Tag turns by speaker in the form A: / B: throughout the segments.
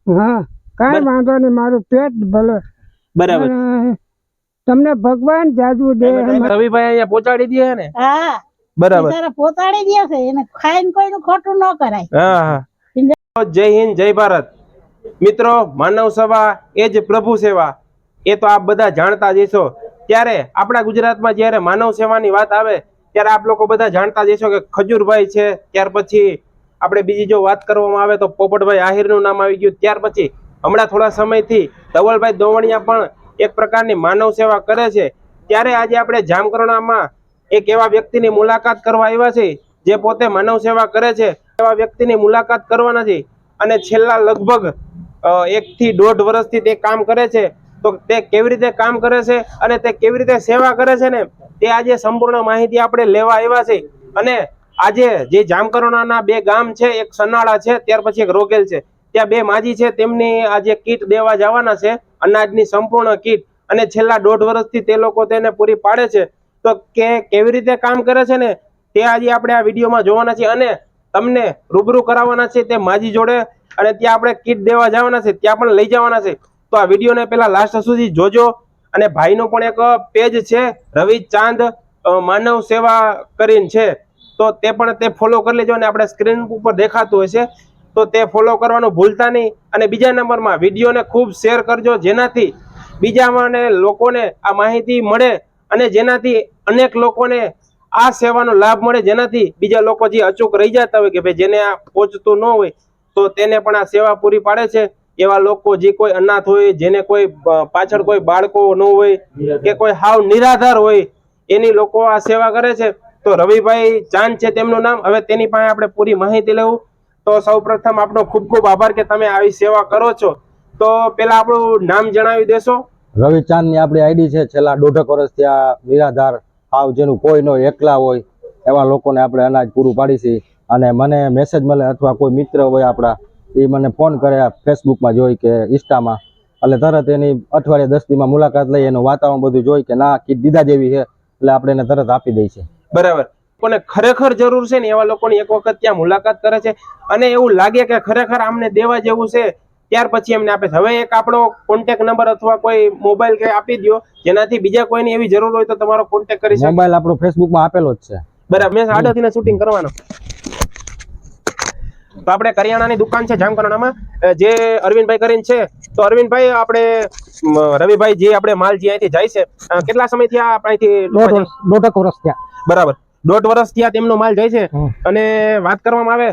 A: હા, કાંઈ વાંધો નહીં, મારું પેટ ભલે.
B: બરાબર.
A: તમને ભગવાન જાજુ દે.
B: રવિભાઈ અહીંયા પહોંચાડી દે ને?
C: હા,
B: બરાબર.
C: પોતાડી દે છે, એને ખાઈને કોઈનું ખોટું ન કરાય.
B: હા હા. જય હિન્દ, જય ભારત. મિત્રો, માનવ સેવા એ જ પ્રભુ સેવા, એ તો આપ બધા જાણતા જ હશો. ત્યારે આપણા ગુજરાતમાં જ્યારે માનવ સેવાની વાત આવે ત્યારે આપ લોકો બધા જાણતા જ હશો કે ખજૂરભાઈ છે, ત્યાર પછી આપણે બીજી જો વાત કરવામાં આવે તો પોપટભાઈ આહિરનું નામ આવી ગયું. ત્યાર પછી હમણાં થોડા સમયથી ધવલભાઈ દોવણિયા પણ એક પ્રકારની માનવ સેવા કરે છે. ત્યારે આજે આપણે જામકરણામાં એક એવા વ્યક્તિની મુલાકાત કરવા આવ્યા છે જે પોતે માનવ સેવા કરે છે. એવા વ્યક્તિની મુલાકાત કરવાના છે અને છેલ્લા લગભગ 1 થી 1.5 વર્ષથી તે કામ કરે છે. તો તે કેવી રીતે કામ કરે છે અને તે કેવી રીતે સેવા કરે છે ને તે આજે સંપૂર્ણ માહિતી આપણે લેવા આવ્યા છે. અને આજે જે જામકરણાના 2 ગામ છે, એક સનાળા છે, ત્યાર પછી એક રોગેલ છે, ત્યાં 2 માજી છે, તેમની આજે કીટ દેવા જવાના છે, અનાજની સંપૂર્ણ કીટ. અને છેલ્લા 1.5 વર્ષથી તે લોકો તેને પૂરી પાડે છે. તો કેવી રીતે કામ કરે છે ને તે આજે આપણે આ વિડીયોમાં જોવાના છે અને તમને રૂબરૂ કરાવવાના છે તે માજી જોડે. અને ત્યાં આપણે કીટ દેવા જવાના છે, ત્યાં પણ લઈ જવાના છે. તો આ વિડીયોને પેલા લાસ્ટ સુધી જોજો. અને ભાઈનો પણ એક પેજ છે, રવિ ચાંદ માનવ સેવા કરીને છે, તો તે પણ તે ફોલો કરી લેજો. અને આપણે સ્ક્રીન ઉપર દેખાતું હશે તો તે ફોલો કરવાનું ભૂલતા નહીં. અને બીજા નંબરમાં વિડીયોને ખૂબ શેર કરજો, જેનાથી બીજા લોકોને આ માહિતી મળે અને જેનાથી અનેક લોકોને આ સેવાનો લાભ મળે, જેનાથી બીજા લોકો જે અચૂક રહી જતા હોય કે ભાઈ જેને આ પહોંચતું ન હોય તો તેને પણ આ સેવા પૂરી પાડે છે. એવા લોકો જે કોઈ અનાથ હોય, જેને કોઈ પાછળ કોઈ બાળકો ન હોય કે કોઈ હાવ નિરાધાર હોય, એની લોકો આ સેવા કરે છે. તો રવિભાઈ ચાંદ છે તેમનું નામ. હવે તેની પાસે આપણે પૂરી માહિતી લેવું. તો સૌપ્રથમ આપનો ખૂબ ખૂબ આભાર કે તમે આવી સેવા કરો છો. તો પેલા આપણું નામ જણાવી દેશો?
D: રવિ ચાંદ ની આપણી આઈડી છે. છેલ્લા 1.5 વર્ષથી આ નિરાધાર, હાવ જેનું કોઈ ન એકલા હોય એવા લોકોને આપણે અનાજ પૂરું પાડી છે. અને મને મેસેજ મળે અથવા કોઈ મિત્ર હોય આપણા, એ મને ફોન કરે ફેસબુકમાં જોઈ કે ઇન્સ્ટામાં, એટલે તરત એની અઠવાડિયે 10 દીમાં મુલાકાત લઈ એનું વાતાવરણ બધું જોઈ કે ના કીટ દીધા જેવી છે એટલે આપણે એને તરત આપી દઈએ છીએ.
B: બરાબર. કોને ખરેખર જરૂર છે ને એવા લોકોની એક વખત ત્યાં મુલાકાત કરે છે અને એવું લાગે કે ખરેખર આમને દેવા જેવું છે, ત્યાર પછી એમને આપે છે. હવે એક આપણો કોન્ટેક્ટ નંબર અથવા કોઈ મોબાઈલ કે આપી દો, જેનાથી બીજા કોઈની એવી જરૂર હોય તો તમારો કોન્ટેક્ટ કરી શકે.
D: મોબાઈલ આપણો ફેસબુકમાં આપેલો જ છે.
B: બરાબર. મેં આડાથી શૂટિંગ કરવાનો. તો આપણે કરિયાણાની દુકાન છે જામકરણામાં, જે અરવિંદભાઈ કરીને છે. તો અરવિંદભાઈ, આપણે રવિભાઈ જે આપણે માલ જે અહીંથી જાય છે, કેટલા સમયથી આ અહીંથી?
A: 1.5 વર્ષ થયા.
B: બરાબર. 1.5 વર્ષ થયા તેમનો માલ જાય છે. અને વાત કરવામાં આવે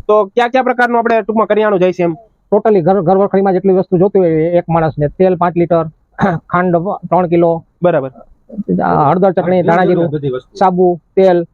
B: તો કયા કયા પ્રકારનું આપણે ટૂંકમાં કરિયાણું જાય છે? એમ
A: ટોટલી ઘર વખરીમાં જેટલી વસ્તુ જોતી હોય એક માણસને, તેલ 5 લીટર, ખાંડ 3 કિલો,
B: બરાબર,
A: હળદર, ચટણી, ધાણા જીરું, સાબુ, તેલ,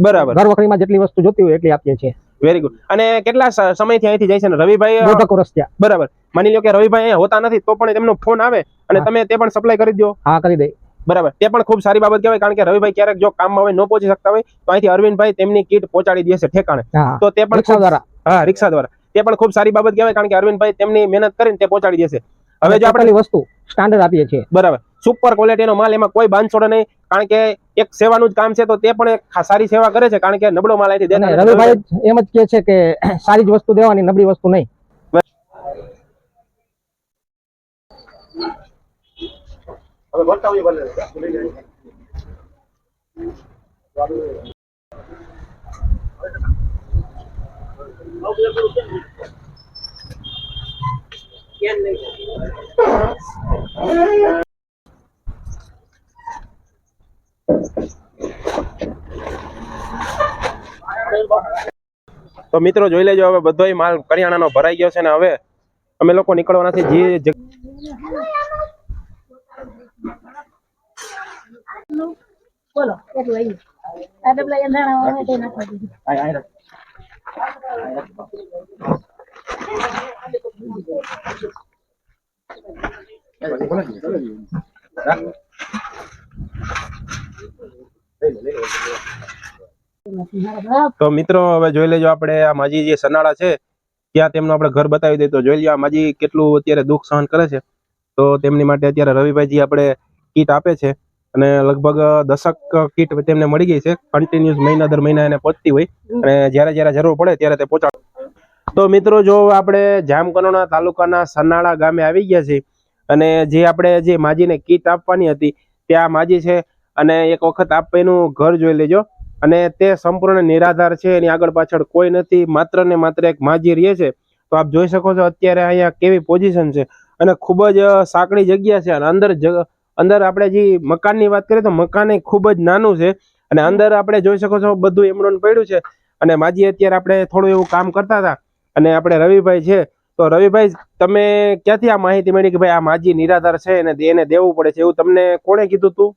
B: બરાબર.
A: ઘર વખરીમાં જેટલી વસ્તુ જોતી હોય એટલી આપીએ છીએ.
B: Very good. અને કેટલા સમયથી અહીંથી જાય છે ને રવિભાઈ?
A: 1.5 વર્ષ થયા.
B: બરાબર. માની લો કે રવિભાઈ અહીંયા હોતા નથી તો પણ તેમનો ફોન આવે અને તમે તે પણ સપ્લાય કરી દો?
A: હા, કરી દઈ.
B: બરાબર. તે પણ ખૂબ સારી બાબત કહેવાય, કારણ કે રવિભાઈ ક્યારેક જો કામમાં હોય, ન પહોંચી શકતા હોય તો અહીંથી અરવિંદભાઈ તેમની કીટ પહોંચાડી દે છે ઠેકાણે. તો તે પણ
A: રિક્ષા દ્વારા.
B: હા, રિક્ષા દ્વારા. તે પણ ખૂબ સારી બાબત કહેવાય, કારણ કે અરવિંદભાઈ તેમની મહેનત કરીને તે પહોંચાડી દેશે. હવે જો આપણે
A: વસ્તુ સ્ટાન્ડર્ડ આપીએ છીએ.
B: બરાબર. સુપર ક્વોલિટીનો માલ, એમાં કોઈ બાંધછોડ નહીં, કારણ કે એક સેવાનું જ કામ છે. તો તે પણ એક સારી સેવા કરે છે, કારણ કે નબળો માલ અહીંથી દેતા.
A: રવિભાઈ એમ જ કહે છે કે સારી જ વસ્તુ દેવાની, નબળી વસ્તુ નહીં.
B: તો મિત્રો જોઈ લેજો, હવે બધોય માલ કરિયાણાનો ભરાઈ ગયો છે ને હવે અમે લોકો નીકળવાના છે. જે
C: બોલો કેટલું લઈ આ ડબલા એંધાણા હોય તે નાખવા દીધું.
B: તો મિત્રો હવે જોઈ લેજો, આપણે આ માજી જે સનાળા છે ત્યાં તેમનું આપણે ઘર બતાવી દઈએ. તો જોઈ લો આ માજી કેટલું અત્યારે દુઃખ સહન કરે છે. તો તેમની માટે અત્યારે રવિભાઈજી આપણે કીટ આપે છે અને લગભગ 10 કીટ તેમને મળી ગઈ છે. કન્ટિન્યુઅસ મહિના દર મહિના એને પહોંચતી હોય અને જ્યારે જ્યારે જરૂર પડે ત્યારે તે પહોંચાડે. તો મિત્રો જો આપણે જામકંડોરણા તાલુકાના સનાળા ગામે આવી ગયા છે અને જે આપણે જે માજીને કીટ આપવાની હતી ત્યાં માજી છે અને એક વખત આપ એનું ઘર જોઈ લેજો અને તે સંપૂર્ણ નિરાધાર છે, એની આગળ પાછળ કોઈ નથી, માત્ર ને માત્ર એક માજી રહે છે. તો આપ જોઈ શકો છો અત્યારે અહીંયા કેવી પોઝિશન છે અને ખૂબ જ સાંકડી જગ્યા છે અને અંદર આપણે જે મકાનની વાત કરીએ તો મકાન ખૂબ જ નાનું છે અને અંદર આપણે જોઈ શકો છો બધું એમણું પડ્યું છે. અને માજી અત્યારે આપણે થોડું એવું કામ કરતા હતા અને આપણે રવિભાઈ છે. તો રવિભાઈ, તમે ક્યાંથી આ માહિતી મળી કે ભાઈ આ માજી નિરાધાર છે અને એને દેવું પડે છે, એવું તમને કોણે કીધું તું?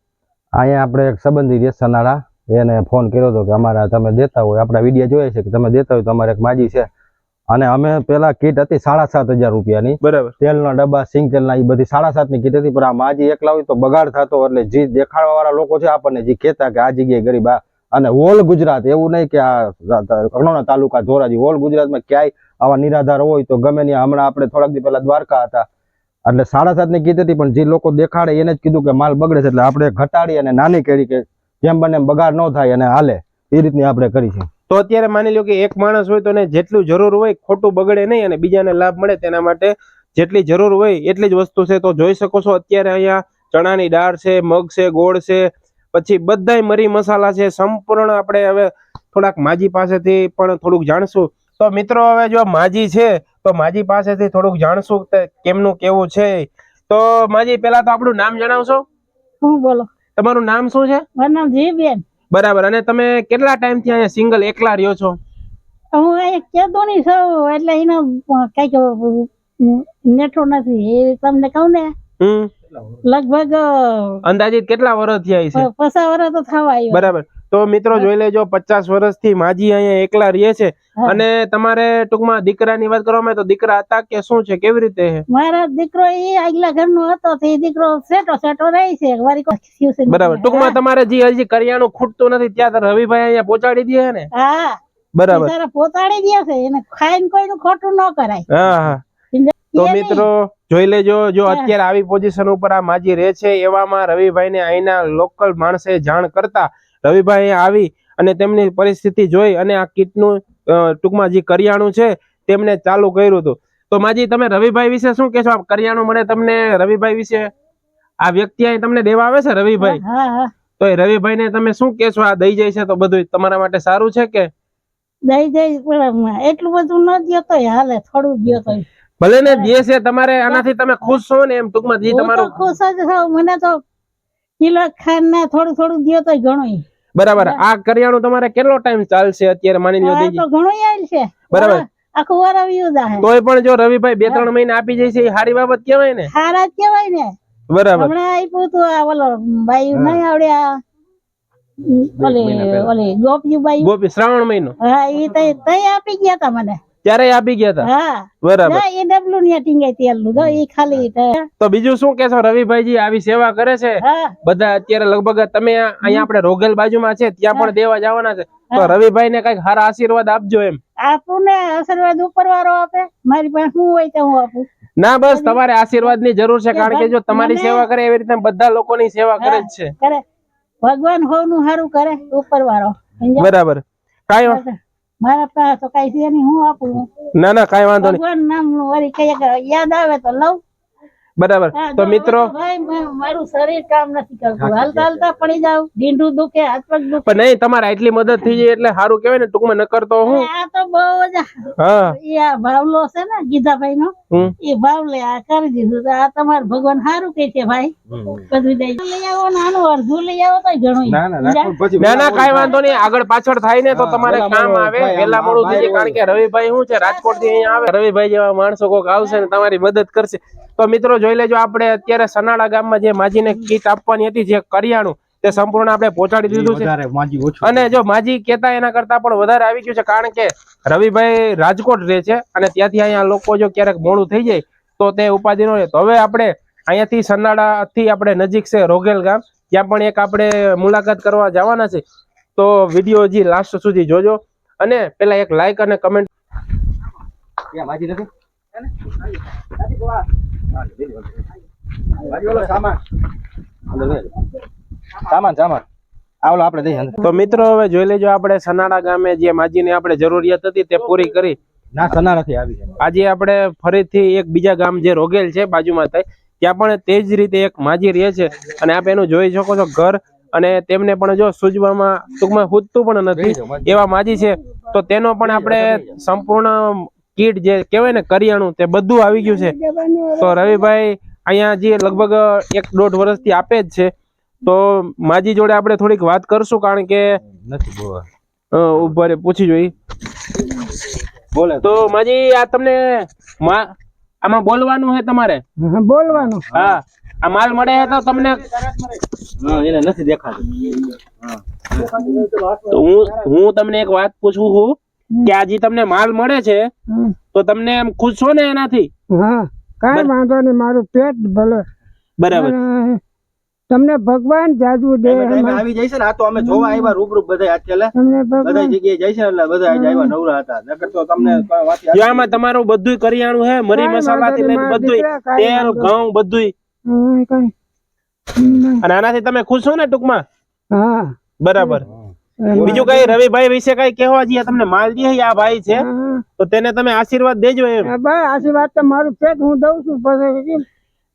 D: અહીંયા આપણે એક સંબંધી છે સનાળા, એને ફોન કર્યો હતો કે અમારા તમે દેતા હોય, આપણા વિડીયો જોઈએ છે કે તમે દેતા હોય તો અમારે એક માજી છે. અને અમે પેલા કીટ હતી 7,500 રૂપિયાની,
B: બરાબર,
D: તેલના ડબ્બા, સિંગ તેલના, એ બધી 7,500 ની કીટ હતી. પણ આ માજી એકલા હોય તો બગાડ થતો, એટલે જે દેખાડવા વાળા લોકો છે આપણને જે કહેતા કે આ જગ્યાએ ગરીબ, અને ઓલ ગુજરાત, એવું નહીં કે આ કણોણા તાલુકા ધોરાજી, ઓલ ગુજરાતમાં ક્યાંય આવા નિરાધાર હોય તો ગમે ત્યાં. હમણાં આપણે થોડાક દી પહેલા દ્વારકા હતા એટલે 7,500 ની કીટ હતી, પણ જે લોકો દેખાડે એને જ કીધું કે માલ બગડે છે, એટલે આપણે ઘટાડી અને નાની કરી કે જેમ બને એમ બગાડ ન થાય અને હાલે એ રીતની આપણે કરી છે.
B: તો અત્યારે માની લો કે એક માણસ હોય તો એને જેટલું જરૂર હોય, ખોટું બગડે નહીં અને બીજાને લાભ મળે, તેના માટે જેટલી જરૂર હોય એટલી જ વસ્તુ છે. તો જોઈ શકો છો અત્યારે અહીંયા ચણાની દાળ છે, મગ છે, ગોળ છે, પછી બધાય મરી મસાલા છે, સંપૂર્ણ. આપણે હવે થોડાક માજી પાસેથી પણ થોડુંક જાણશું. તો મિત્રો હવે જો માજી છે તો માજી પાસેથી થોડુંક જાણશું કે કેમનું કેવું છે. તો માજી, પેલા તો આપણું નામ જણાવશો?
C: હું બોલો?
B: તમારું નામ શું છે?
C: મારું નામ જીબેન.
B: બરાબર. અને તમે કેટલા ટાઈમ થી અહીંયા સિંગલ એકલા રહ્યો છો?
C: હું અહીંયા કેદોની છું, એટલે એનો કઈક નેઠો નથી, એ તમને કહું ને. લગભગ
B: અંદાજિત કેટલા વર્ષ થયા છે?
C: 50 વર્ષ તો થવા આવ્યા.
B: બરાબર. તો મિત્રો જોઈ લેજો, 50 વર્ષથી માજી અહીંયા એકલા રહે છે. અને તમારે ટૂંકમાં દીકરાની વાત કરવામાં તો દીકરા હતા કે શું છે, કેવી રીતે?
C: મારા દીકરો એ આગલા ઘરનો હતો, તે દીકરો સેટો રહી છે.
B: બરાબર. ટૂંકમાં તમારે જે હજી કરિયાણું ખૂટતું નથી ત્યાં રવિભાઈ અહીંયા પહોંચાડી દે ને?
C: હા,
B: બરાબર,
C: પહોંચાડી દે છે. એને ખાઈને કોઈનું ખોટું ન કરાય.
B: હા હા. તો મિત્રો જોઈ લેજો, જો અત્યારે આવી પોઝિશન ઉપર આ માજી રહે છે, એવામાં રવિભાઈ ને અહીંના લોકલ માણસે જાણ કરતા રવિભાઈ આવી અને તેમની પરિસ્થિતિ જોઈ અને આ કીટનું ટૂંકમાં જે કરિયાણું છે તેમને ચાલુ કર્યું હતું. તો માજી, તમે રવિભાઈ વિશે શું કહેશો? આ કરિયાણું મળે તમને રવિભાઈ વિશે? આ વ્યક્તિ અહીં તમને દેવા આવે છે રવિભાઈ, તો એ રવિભાઈ ને તમે શું કહેશો? આ દઈ જાય છે તો બધું તમારા માટે સારું છે કે?
C: દઈ જાય, એટલું બધું ન દો તો હાલે, થોડું દો તો
B: ભલે ને જે છે. તમારે આનાથી તમે ખુશ છો ને? એમ ટૂંકમાં જે તમારું
C: ખુશ જ થાવ. મને તો કિલો ખાંડ ને થોડું થોડું દો તો ઘણું.
B: બરાબર. આ કરિયાણું તમારે કેટલો ટાઈમ ચાલશે અત્યારે? માની લો
C: તો ઘણું આવેલ છે.
B: બરાબર.
C: આખું વાર આવ્યું જાહે.
B: તોય પણ જો રવિભાઈ 2-3 મહિના આપી જાય છે, એ સારી બાબત કહેવાય ને?
C: સારા જ કહેવાય ને.
B: બરાબર.
C: હમણાં આપ્યું તું આ ઓલો બાઈ નહીં આવડ્યા, ઓલી ગોપી
B: શ્રાવણ મહિનો.
C: હા, એ તઈ આપી ગયા તા મને.
B: ત્યારે આપી ગયા હતા?
C: હા,
B: બરાબર.
C: એ ડબલું ને ટીંગાઈ તેલનું તો એ ખાલી.
B: તો બીજું શું કહેશો? રવિભાઈજી આવી સેવા કરે છે બધા. અત્યારે લગભગ તમે અહીંયા આપણે રોગેલ બાજુમાં છે ત્યાં પણ દેવા જવાના છે, તો રવિભાઈ ને કઈક સારા આશીર્વાદ આપજો. એમ
C: આપું ને, આશીર્વાદ ઉપર વાળો આપે. મારી પાસે શું હોય તો હું આપું.
B: ના, બસ તમારે આશીર્વાદ ની જરૂર છે, કારણ કે જો તમારી સેવા કરે એવી રીતે બધા લોકોની સેવા કરે જ છે.
C: ભગવાન હોવનું સારું કરે ઉપર વાળો.
B: બરાબર. કાંઈ
C: મારા પાસે તો કઈ છે નહીં, હું આપું.
B: ના ના, કાંઈ વાંધો નહીં.
C: ભગવાન નામ વળી કઈ યાદ આવે તો લઉં.
B: બરાબર. તો મિત્રો,
C: મારું શરીર કામ નથી કરતું, હાલતા હાલતા પડી જાવ, ઢીંઢું દુખે, હાથ પગ દુખે.
B: પણ નહીં, તમારે આટલી મદદ થઈ જાય એટલે સારું કહેવાય ને. ટૂંકમાં ન કરતો હું
C: આ તો બહુ જ. આ ભાવલો છે ને ગીધાભાઈ નો, એ ભાવલે આ કરી દીધું. આ તમારે ભગવાન સારું કે છે ભાઈ, બધું લઈ આવો ને આનું અડધું લઈ આવો તો ઘણું.
B: ના ના, કાંઈ વાંધો નહીં. આગળ પાછળ થાય ને તો તમારે કામ આવે. વહેલા મોડું થઈ જાય, કારણ કે રવિભાઈ શું છે, રાજકોટ થી અહીંયા આવે. રવિભાઈ જેવા માણસો કોક આવશે ને તમારી મદદ કરશે. તો મિત્રો જોઈ લેજો, આપણે અત્યારે સનાળા ગામમાં જે માજીને કીટ આપવાની હતી, જે કરિયાણું, તે સંપૂર્ણ આપણે પહોંચાડી દીધું છે. અને જો માજી કહેતા એના કરતા પણ વધારે આવી ગયું છે, કારણ કે રવિભાઈ રાજકોટ રહે છે અને ત્યાંથી અહીંયા લોકો જો ક્યારેક મોડું થઈ જાય તો તે ઉપાધિ ન રહે. તો હવે આપણે અહીંયાથી સનાળા થી આપણે નજીક છે રોગેલ ગામ, ત્યાં પણ એક આપણે મુલાકાત કરવા જવાના છે. તો વિડીયો હજી લાસ્ટ સુધી જોજો અને પેલા એક લાઈક અને કમેન્ટ. તો મિત્રો હવે જોઈ લેજો, આપણે સનાળા ગામે જે માજીને આપણે જરૂરિયાત હતી તે પૂરી કરી
D: ના સના નથી આવી છે.
B: આજે આપણે ફરીથી એક બીજા ગામ જે રોગેલ છે બાજુમાં થાય ત્યાં પણ તે જ રીતે એક માજી રહે છે અને આપ એનું જોઈ શકો છો ઘર, અને તેમને પણ જો સૂજવામાં ટૂંકમાં ખૂટતું પણ નથી એવા માજી છે. તો તેનો પણ આપણે સંપૂર્ણ કીટ જે કહેવાય ને કરિયાણું તે બધું આવી ગયું છે. તો રવિભાઈ અહીંયા જે લગભગ 1-1.5 વર્ષથી આપે જ છે. તો માજી જોડે આપણે થોડીક વાત કરશું, કારણ કે
D: નથી બોલ
B: ઉભા રે પૂછી જોઈ.
D: બોલે
B: તો માજી આ તમને આમાં બોલવાનું છે તમારે?
C: બોલવાનું.
B: હા, આ માલ મળે છે તો તમને
D: એને નથી દેખાતું.
B: તો હું તમને એક વાત પૂછું છું કે આજે તમને માલ મળે છે તો તમને એમ ખુશ છો ને એનાથી?
C: હા, કાંઈ વાંધો નહીં, મારું પેટ ભલે.
B: બરાબર.
C: તમને ભગવાન જાજુ દે.
D: આવી જાય છે ને, આ તો અમે જોવા આવ્યા રૂબરૂ બધા અત્યારે
C: તમને
D: બધા
C: ભગવાન
D: જગ્યાએ જાય છે એટલે બધા આજે આવ્યા નવરા હતા. નકર તો તમને કોઈ વાત
B: જો આમાં તમારું બધું કરિયાણું છે, મરી મસાલા થી લઈને બધું, તેલ ઘઉં બધું. અને આનાથી તમે ખુશ છો ને ટૂંકમાં?
C: હા,
B: બરાબર. બીજું કઈ રવિભાઈ વિશે કઈ કહેવા જઈએ તમને? માલ દે આ ભાઈ છે તો તેને તમે આશીર્વાદ દેજો એમ.
C: ભાઈ આશીર્વાદ તો મારું પેટ હું દઉં છું. પછી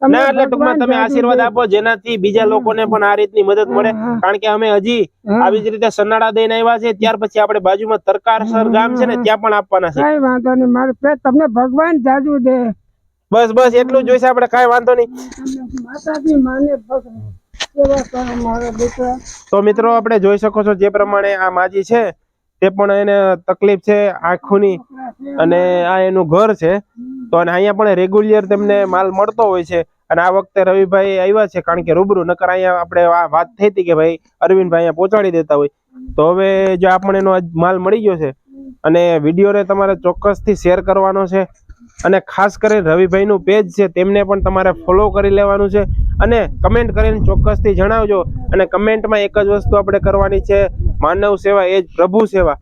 B: ના એટલે ટૂંકમાં તમે આશીર્વાદ આપો જેનાથી બીજા લોકોને પણ આ રીતની મદદ મળે. કારણ કે અમે હજી આવી જ રીતે સન્નાડા દઈને આવ્યા છે, ત્યાર પછી આપણે બાજુમાં તરકારસર ગામ છે ને ત્યાં પણ આપવાના છે.
C: કઈ વાંધો નહીં, મારું પેટ તમને ભગવાન જાજુ દે.
B: બસ બસ એટલું જોઈશે આપણે, કઈ વાંધો નહીં.
C: માતાજી માને સેવા કરો મારા દીકરા.
B: તો મિત્રો આપણે જોઈ શકો છો જે પ્રમાણે આ માજી છે તે પણ એને તકલીફ છે આંખોની, અને આ એનું ઘર છે. તો અને અહીંયા પણ રેગ્યુલર તેમને માલ મળતો હોય છે. અને આ વખતે રવિભાઈ આવ્યા છે કારણ કે રૂબરૂ, નકર અહીંયા આપણે આ વાત થઈ હતી કે ભાઈ અરવિંદભાઈ અહીંયા પહોંચાડી દેતા હોય. તો હવે જો આપણને એનો માલ મળી ગયો છે અને વિડીયોને તમારે ચોક્કસથી શેર કરવાનો છે, અને ખાસ કરીને રવિભાઈનું પેજ છે તેમને પણ તમારે ફોલો કરી લેવાનું છે, અને કમેન્ટ કરીને ચોક્કસથી જણાવજો. અને કમેન્ટમાં એક જ વસ્તુ આપણે કરવાની છે, માનવ સેવા એ જ પ્રભુ સેવા.